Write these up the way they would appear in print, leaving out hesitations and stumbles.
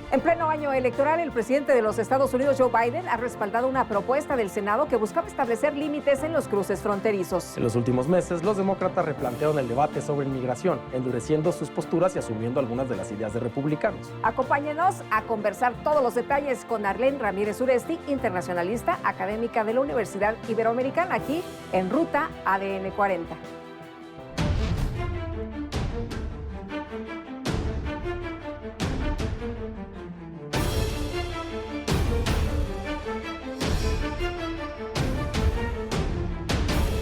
En pleno año electoral, el presidente de los Estados Unidos, Joe Biden, ha respaldado una propuesta del Senado que buscaba establecer límites en los cruces fronterizos. En los últimos meses, los demócratas replantearon el debate sobre inmigración, endureciendo sus posturas y asumiendo algunas de las ideas de republicanos. Acompáñenos a conversar todos los detalles con Arlene Ramírez Uresti, internacionalista académica de la Universidad Iberoamericana, aquí en Ruta ADN 40.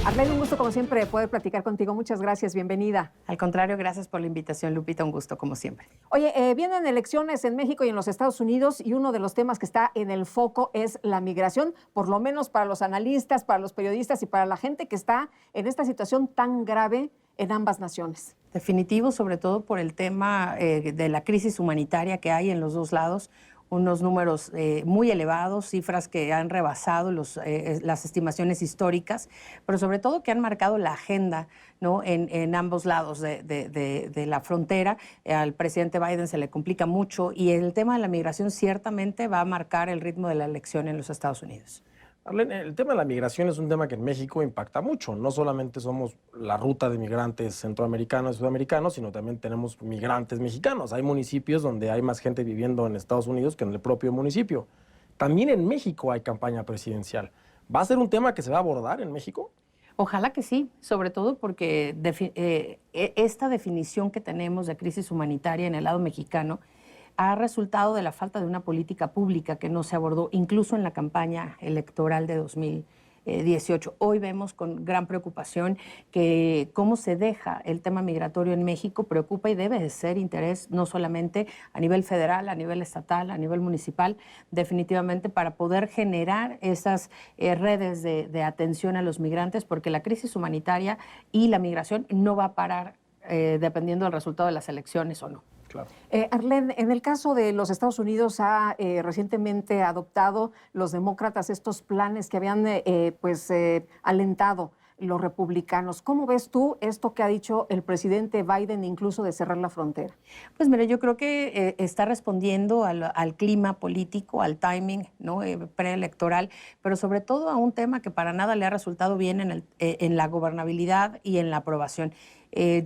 Arlene, un gusto como siempre poder platicar contigo. Muchas gracias, bienvenida. Al contrario, gracias por la invitación, Lupita, un gusto como siempre. Oye, vienen elecciones en México y en los Estados Unidos y uno de los temas que está en el foco es la migración, por lo menos para los analistas, para los periodistas y para la gente que está en esta situación tan grave en ambas naciones. Definitivo, sobre todo por el tema de la crisis humanitaria que hay en los dos lados. Unos números muy elevados, cifras que han rebasado las estimaciones históricas, pero sobre todo que han marcado la agenda, ¿no? en ambos lados de la frontera. Al presidente Biden se le complica mucho y el tema de la migración ciertamente va a marcar el ritmo de la elección en los Estados Unidos. Arlene, el tema de la migración es un tema que en México impacta mucho. No solamente somos la ruta de migrantes centroamericanos y sudamericanos, sino también tenemos migrantes mexicanos. Hay municipios donde hay más gente viviendo en Estados Unidos que en el propio municipio. También en México hay campaña presidencial. ¿Va a ser un tema que se va a abordar en México? Ojalá que sí, sobre todo porque esta definición que tenemos de crisis humanitaria en el lado mexicano ha resultado de la falta de una política pública que no se abordó incluso en la campaña electoral de 2018. Hoy vemos con gran preocupación que cómo se deja el tema migratorio en México preocupa y debe de ser interés no solamente a nivel federal, a nivel estatal, a nivel municipal, definitivamente para poder generar esas redes de atención a los migrantes, porque la crisis humanitaria y la migración no va a parar dependiendo del resultado de las elecciones o no. Claro. Arlene, en el caso de los Estados Unidos ha recientemente adoptado los demócratas estos planes que habían alentado los republicanos. ¿Cómo ves tú esto que ha dicho el presidente Biden incluso de cerrar la frontera? Pues mira, yo creo que está respondiendo al clima político, al timing, ¿no? Preelectoral, pero sobre todo a un tema que para nada le ha resultado bien en la gobernabilidad y en la aprobación.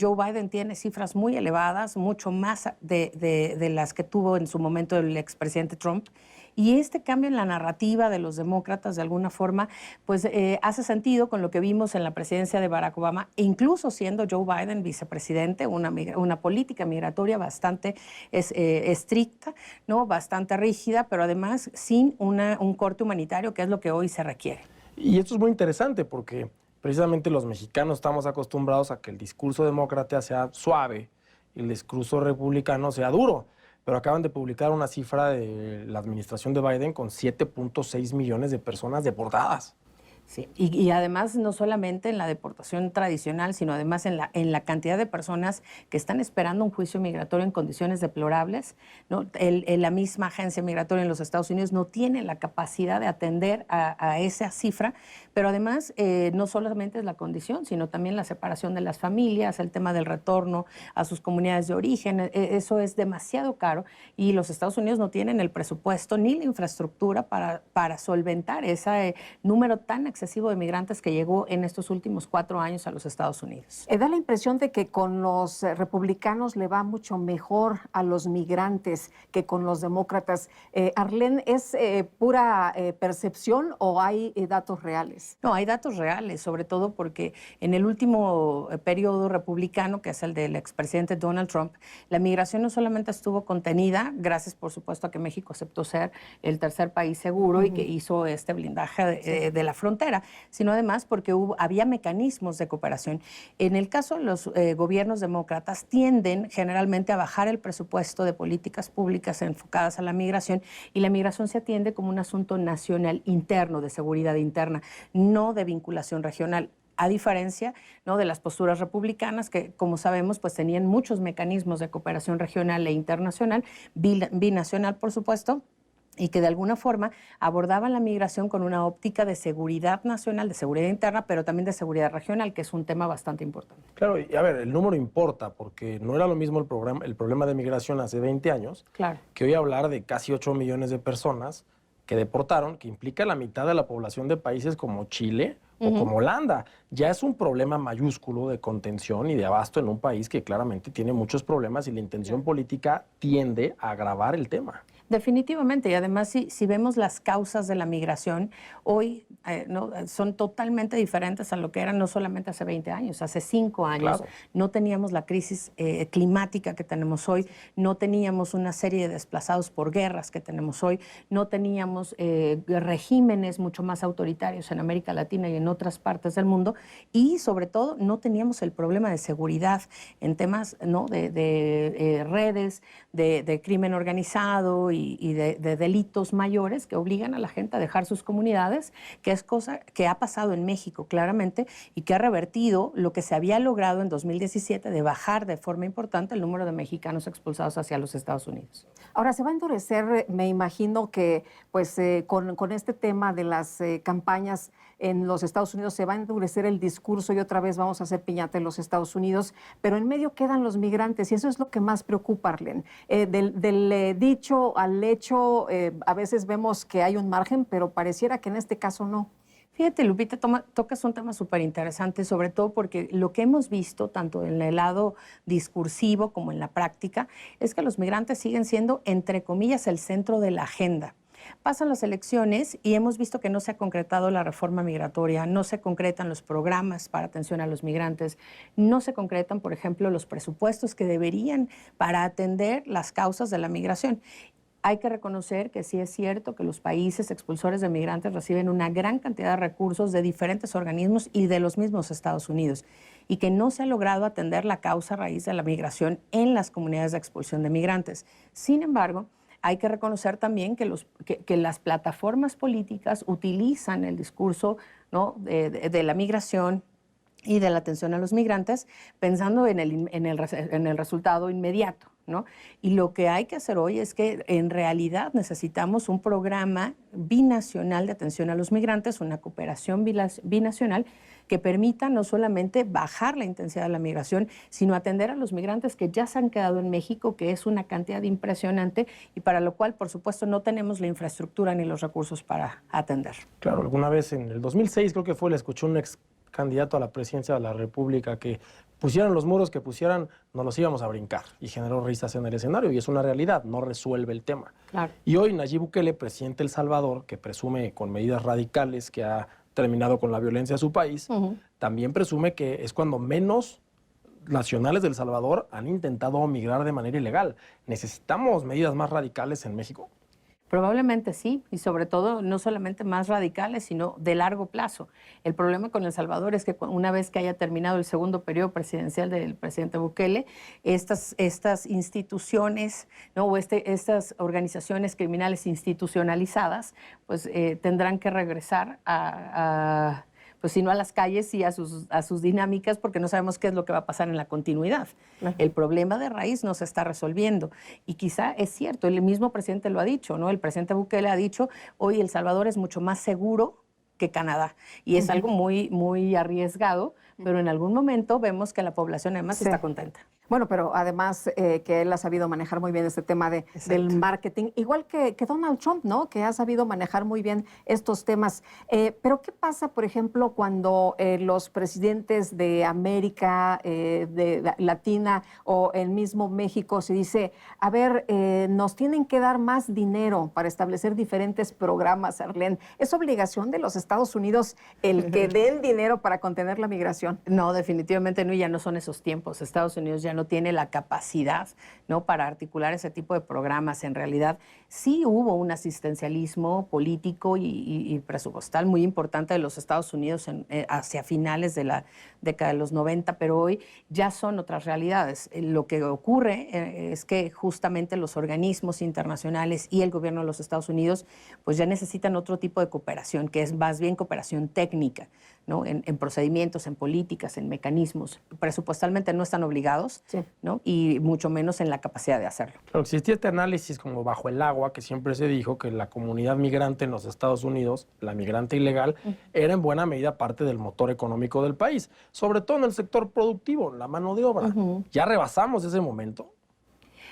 Joe Biden tiene cifras muy elevadas, mucho más de las que tuvo en su momento el expresidente Trump. Y este cambio en la narrativa de los demócratas, de alguna forma, pues hace sentido con lo que vimos en la presidencia de Barack Obama, e incluso siendo Joe Biden vicepresidente, una política migratoria bastante estricta, ¿no? Bastante rígida, pero además sin un corte humanitario, que es lo que hoy se requiere. Y esto es muy interesante porque precisamente los mexicanos estamos acostumbrados a que el discurso demócrata sea suave y el discurso republicano sea duro. Pero acaban de publicar una cifra de la administración de Biden con 7.6 millones de personas deportadas. Sí, y además no solamente en la deportación tradicional, sino además en la cantidad de personas que están esperando un juicio migratorio en condiciones deplorables, ¿no? La misma agencia migratoria en los Estados Unidos no tiene la capacidad de atender a esa cifra, pero además no solamente es la condición, sino también la separación de las familias, el tema del retorno a sus comunidades de origen. Eso es demasiado caro y los Estados Unidos no tienen el presupuesto ni la infraestructura para solventar ese número tan excesivo de migrantes que llegó en estos últimos 4 años a los Estados Unidos. Da la impresión de que con los republicanos le va mucho mejor a los migrantes que con los demócratas. Arlene, ¿es pura percepción o hay datos reales? No, hay datos reales, sobre todo porque en el último periodo republicano, que es el del expresidente Donald Trump, la migración no solamente estuvo contenida, gracias por supuesto a que México aceptó ser el tercer país seguro y que hizo este blindaje de la frontera, sino además porque había mecanismos de cooperación. En el caso de los gobiernos demócratas tienden generalmente a bajar el presupuesto de políticas públicas enfocadas a la migración y la migración se atiende como un asunto nacional interno, de seguridad interna, no de vinculación regional. A diferencia, ¿no?, de las posturas republicanas que, como sabemos, pues tenían muchos mecanismos de cooperación regional e internacional, binacional, por supuesto, y que de alguna forma abordaban la migración con una óptica de seguridad nacional, de seguridad interna, pero también de seguridad regional, que es un tema bastante importante. Claro, y a ver, el número importa, porque no era lo mismo el problema de migración hace 20 años, Claro. que hoy hablar de casi 8 millones de personas que deportaron, que implica la mitad de la población de países como Chile o como Holanda. Ya es un problema mayúsculo de contención y de abasto en un país que claramente tiene muchos problemas y la intención política tiende a agravar el tema. Definitivamente, y además si vemos las causas de la migración, hoy ¿no? son totalmente diferentes a lo que eran no solamente hace 20 años, hace 5 años. Claro. No teníamos la crisis climática que tenemos hoy, no teníamos una serie de desplazados por guerras que tenemos hoy, no teníamos regímenes mucho más autoritarios en América Latina y en otras partes del mundo, y sobre todo no teníamos el problema de seguridad en temas, ¿no? de redes, de crimen organizado y de delitos mayores que obligan a la gente a dejar sus comunidades, que es cosa que ha pasado en México claramente y que ha revertido lo que se había logrado en 2017 de bajar de forma importante el número de mexicanos expulsados hacia los Estados Unidos. Ahora, se va a endurecer, me imagino que pues con este tema de las campañas en los Estados Unidos se va a endurecer el discurso y otra vez vamos a hacer piñata en los Estados Unidos, pero en medio quedan los migrantes y eso es lo que más preocupa, Arlene. Del dicho al hecho, a veces vemos que hay un margen, pero pareciera que en este caso no. Fíjate, Lupita, tocas un tema súper interesante, sobre todo porque lo que hemos visto, tanto en el lado discursivo como en la práctica, es que los migrantes siguen siendo, entre comillas, el centro de la agenda. Pasan las elecciones y hemos visto que no se ha concretado la reforma migratoria, no se concretan los programas para atención a los migrantes, no se concretan, por ejemplo, los presupuestos que deberían para atender las causas de la migración. Hay que reconocer que sí es cierto que los países expulsores de migrantes reciben una gran cantidad de recursos de diferentes organismos y de los mismos Estados Unidos, y que no se ha logrado atender la causa raíz de la migración en las comunidades de expulsión de migrantes. Sin embargo, hay que reconocer también que las plataformas políticas utilizan el discurso, ¿no? de la migración y de la atención a los migrantes pensando en el resultado inmediato, ¿no? Y lo que hay que hacer hoy es que en realidad necesitamos un programa binacional de atención a los migrantes, una cooperación binacional que permita no solamente bajar la intensidad de la migración, sino atender a los migrantes que ya se han quedado en México, que es una cantidad impresionante y para lo cual, por supuesto, no tenemos la infraestructura ni los recursos para atender. Claro, alguna vez en el 2006 creo que fue, le escuché un ex candidato a la presidencia de la República que pusieran los muros que pusieran, nos los íbamos a brincar y generó risas en el escenario y es una realidad, no resuelve el tema. Claro. Y hoy Nayib Bukele, presidente de El Salvador, que presume con medidas radicales que ha terminado con la violencia de su país, también presume que es cuando menos nacionales de El Salvador han intentado migrar de manera ilegal. ¿Necesitamos medidas más radicales en México? Probablemente sí, y sobre todo no solamente más radicales, sino de largo plazo. El problema con El Salvador es que una vez que haya terminado el segundo periodo presidencial del presidente Bukele, estas instituciones, ¿no? o estas organizaciones criminales institucionalizadas, pues tendrán que regresar pues sino a las calles y a sus dinámicas, porque no sabemos qué es lo que va a pasar en la continuidad. Claro. El problema de raíz no se está resolviendo. Y quizá es cierto, el mismo presidente lo ha dicho, ¿no? El presidente Bukele ha dicho, hoy El Salvador es mucho más seguro que Canadá. Y es algo muy, muy arriesgado, pero en algún momento vemos que la población además está contenta. Bueno, pero además que él ha sabido manejar muy bien este tema del marketing, igual que Donald Trump, ¿no? Que ha sabido manejar muy bien estos temas. Pero ¿qué pasa, por ejemplo, cuando los presidentes de América Latina o el mismo México se dice, a ver, nos tienen que dar más dinero para establecer diferentes programas, Arlene? ¿Es obligación de los Estados Unidos el que den dinero para contener la migración? No, definitivamente no, y ya no son esos tiempos. Estados Unidos ya no tiene la capacidad, ¿no? para articular ese tipo de programas. En realidad, sí hubo un asistencialismo político y presupuestal muy importante de los Estados Unidos hacia finales de la década de los 90, pero hoy ya son otras realidades. Lo que ocurre es que justamente los organismos internacionales y el gobierno de los Estados Unidos pues ya necesitan otro tipo de cooperación, que es más bien cooperación técnica, ¿no? en procedimientos, en políticas, en mecanismos. Presupuestalmente no están obligados, Sí. ¿no? Y mucho menos en la capacidad de hacerlo. Pero existía este análisis como bajo el agua, que siempre se dijo que la comunidad migrante en los Estados Unidos, la migrante ilegal, era en buena medida parte del motor económico del país, sobre todo en el sector productivo, la mano de obra. ¿Ya rebasamos ese momento?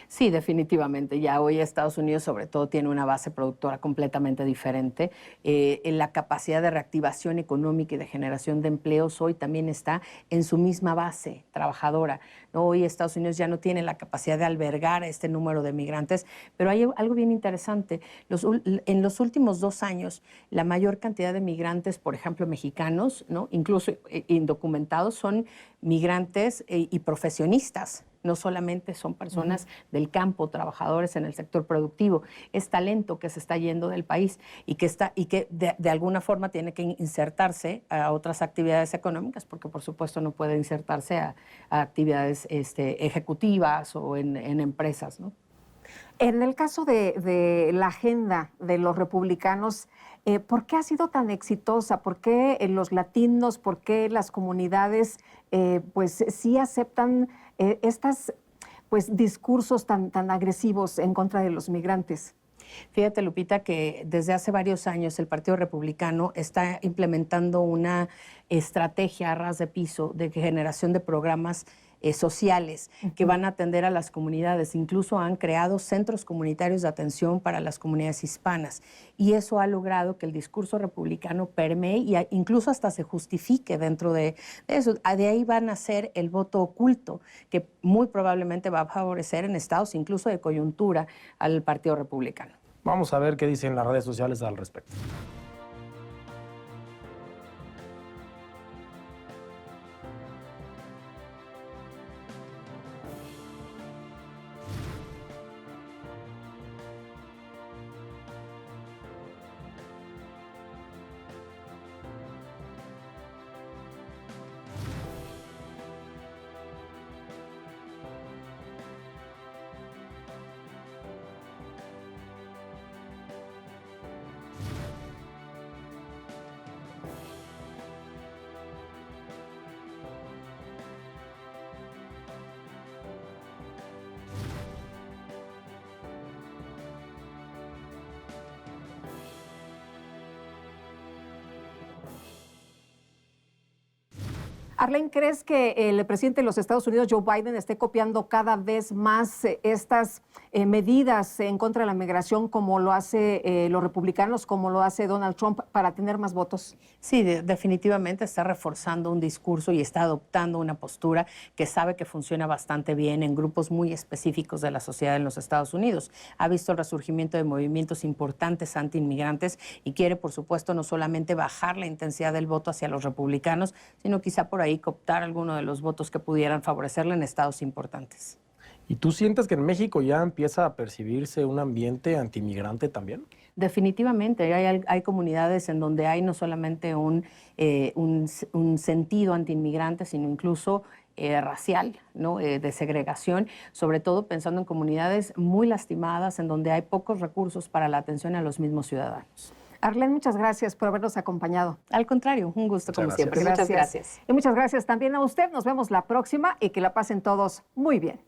Sí, definitivamente. Ya hoy Estados Unidos sobre todo tiene una base productora completamente diferente. La capacidad de reactivación económica y de generación de empleos hoy también está en su misma base trabajadora, ¿no? Hoy Estados Unidos ya no tiene la capacidad de albergar a este número de migrantes, pero hay algo bien interesante. En los últimos 2 años, la mayor cantidad de migrantes, por ejemplo, mexicanos, ¿no? Incluso indocumentados, son migrantes y profesionistas. No solamente son personas del campo, trabajadores en el sector productivo, es talento que se está yendo del país y que de alguna forma tiene que insertarse a otras actividades económicas, porque por supuesto no puede insertarse a actividades ejecutivas o en empresas, ¿no? En el caso de la agenda de los republicanos, ¿por qué ha sido tan exitosa? ¿Por qué los latinos, por qué las comunidades pues sí aceptan estos pues, discursos tan agresivos en contra de los migrantes? Fíjate, Lupita, que desde hace varios años el Partido Republicano está implementando una estrategia a ras de piso de generación de programas sociales que van a atender a las comunidades. Incluso han creado centros comunitarios de atención para las comunidades hispanas. Y eso ha logrado que el discurso republicano permee y incluso hasta se justifique dentro de eso. De ahí va a nacer el voto oculto, que muy probablemente va a favorecer en estados incluso de coyuntura al Partido Republicano. Vamos a ver qué dicen las redes sociales al respecto. Arlene, ¿crees que el presidente de los Estados Unidos, Joe Biden, esté copiando cada vez más estas medidas en contra de la migración como lo hace los republicanos, como lo hace Donald Trump, para tener más votos? Sí, definitivamente está reforzando un discurso y está adoptando una postura que sabe que funciona bastante bien en grupos muy específicos de la sociedad en los Estados Unidos. Ha visto el resurgimiento de movimientos importantes antiinmigrantes y quiere, por supuesto, no solamente bajar la intensidad del voto hacia los republicanos, sino quizá por ahí cooptar alguno de los votos que pudieran favorecerle en estados importantes. ¿Y tú sientes que en México ya empieza a percibirse un ambiente antimigrante también? Definitivamente, hay comunidades en donde hay no solamente un sentido antiinmigrante, sino incluso racial, ¿no? De segregación, sobre todo pensando en comunidades muy lastimadas, en donde hay pocos recursos para la atención a los mismos ciudadanos. Arlene, muchas gracias por habernos acompañado. Al contrario, un gusto como siempre. Gracias. Muchas gracias. Y muchas gracias también a usted. Nos vemos la próxima y que la pasen todos muy bien.